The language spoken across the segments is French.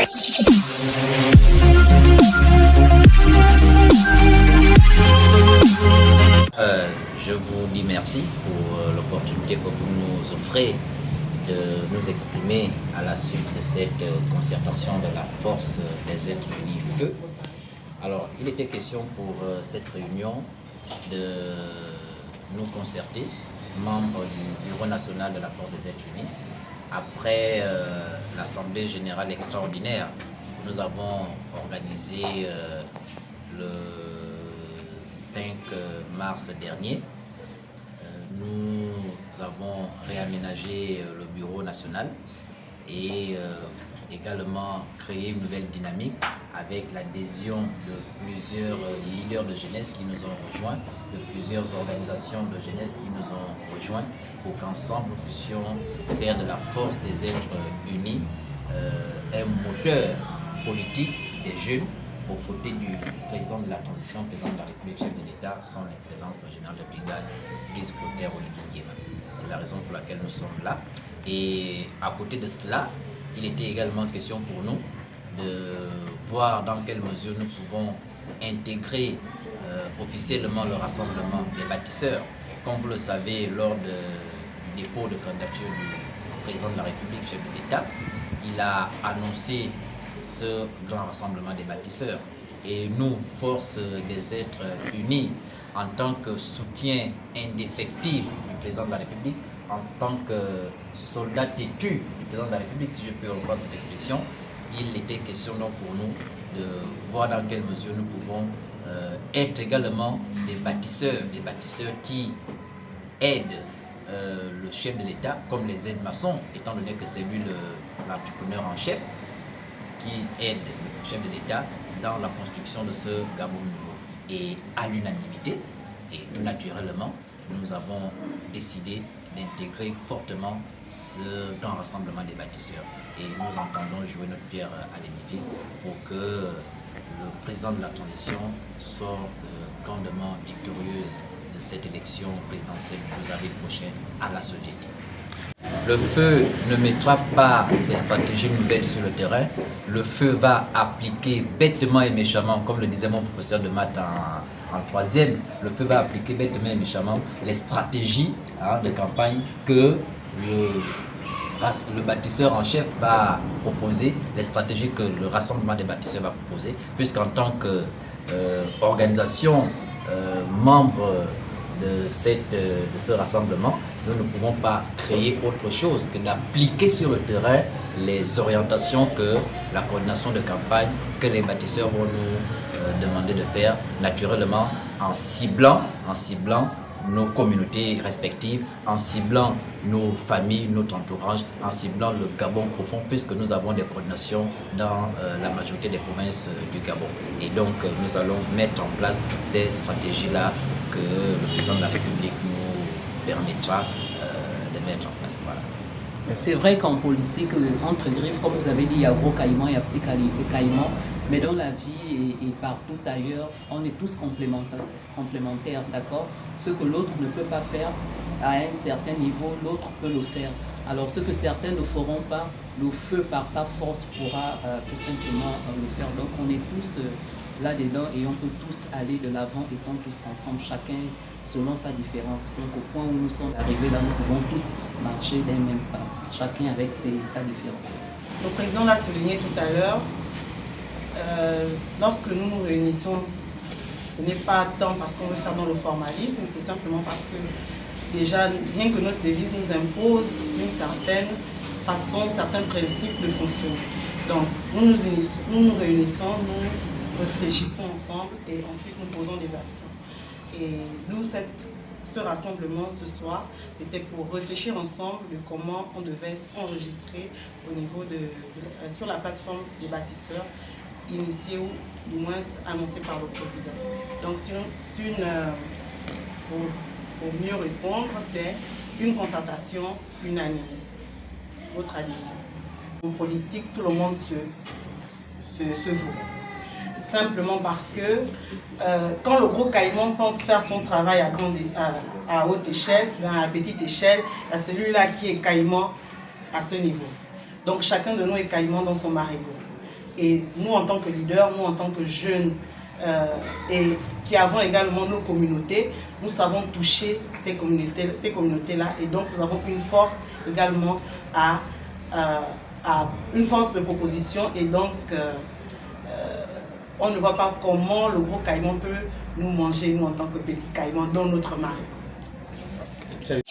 Je vous dis merci pour l'opportunité que vous nous offrez de nous exprimer à la suite de cette concertation de la force des êtres unis feu. Alors, il était question pour cette réunion de nous concerter, membres du Bureau national de la force des êtres unis, après l'Assemblée générale extraordinaire. Nous avons organisé le 5 mars dernier. Nous avons réaménagé le bureau national et également créé une nouvelle dynamique avec l'adhésion de plusieurs leaders de jeunesse qui nous ont rejoints, de plusieurs organisations de jeunesse qui nous ont rejoints pour qu'ensemble nous puissions faire de la force des êtres unis un moteur politique des jeunes aux côtés du président de la transition, président de la République, chef de l'État, son Excellence le général de brigade, vice-clotaire Olivier Nguema. C'est la raison pour laquelle nous sommes là. Et à côté de cela, il était également question pour nous de voir dans quelle mesure nous pouvons intégrer officiellement le rassemblement des bâtisseurs. Comme vous le savez, lors du dépôt de candidature du président de la République, chef de l'État, il a annoncé ce grand rassemblement des bâtisseurs. Et nous, force des êtres unis, en tant que soutien indéfectible du président de la République, en tant que soldat têtu du président de la République, si je peux reprendre cette expression, il était question donc pour nous de voir dans quelle mesure nous pouvons être également des bâtisseurs qui aident le chef de l'État, comme les aides-maçons, étant donné que c'est lui l'entrepreneur en chef, qui aide le chef de l'État dans la construction de ce Gabon nouveau. Et à l'unanimité, et tout naturellement, nous avons décidé d'intégrer fortement ce grand rassemblement des bâtisseurs. Et nous entendons jouer notre pierre à l'édifice pour que le président de la transition sorte grandement victorieuse de cette élection présidentielle du 12 avril prochain à la Sogetti. Le feu ne mettra pas des stratégies nouvelles sur le terrain. Le feu va appliquer bêtement et méchamment, comme le disait mon professeur de maths en troisième, le feu va appliquer bêtement et méchamment les stratégies de campagne que le bâtisseur en chef va proposer, les stratégies que le rassemblement des bâtisseurs va proposer, puisqu'en tant qu'organisation membre de ce rassemblement, nous ne pouvons pas créer autre chose que d'appliquer sur le terrain les orientations que la coordination de campagne, que les bâtisseurs vont nous demander de faire, naturellement en ciblant nos communautés respectives, en ciblant nos familles, notre entourage, en ciblant le Gabon profond, puisque nous avons des coordinations dans la majorité des provinces du Gabon. Et donc, nous allons mettre en place ces stratégies-là que le président de la République nous permettra de mettre en place. Voilà. C'est vrai qu'en politique, entre griffes, comme vous avez dit, il y a gros caïman, il y a petit caïman, mais dans la vie et partout ailleurs, on est tous complémentaires, d'accord? Ce que l'autre ne peut pas faire à un certain niveau, l'autre peut le faire. Alors ce que certains ne feront pas, le feu par sa force pourra tout simplement le faire. Donc on est tous là-dedans et on peut tous aller de l'avant étant tous ensemble, chacun selon sa différence. Donc au point où nous sommes arrivés là, nous pouvons tous marcher d'un même pas, chacun avec sa différence. Le président l'a souligné tout à l'heure, lorsque nous nous réunissons, ce n'est pas tant parce qu'on veut faire dans le formalisme, c'est simplement parce que déjà, rien que notre devise nous impose une certaine façon, certains principes de fonctionner. Donc nous nous réunissons, nous réfléchissons ensemble et ensuite nous posons des actions. Et nous, ce rassemblement ce soir, c'était pour réfléchir ensemble de comment on devait s'enregistrer au niveau sur la plateforme des bâtisseurs, initiée ou du moins annoncée par le président. Donc pour mieux répondre, c'est une concertation unanime, aux traditions. En politique, tout le monde se vaut. Simplement parce que quand le gros caïman pense faire son travail à haute échelle, à la petite échelle, il y a celui-là qui est caïman à ce niveau. Donc chacun de nous est caïman dans son marigot. Et nous, en tant que leaders, nous, en tant que jeunes, et qui avons également nos communautés, nous savons toucher ces communautés-là, et donc nous avons une force également à une force de proposition, et donc on ne voit pas comment le gros caïman peut nous manger, nous en tant que petits caïmans, dans notre marée. Thank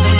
you.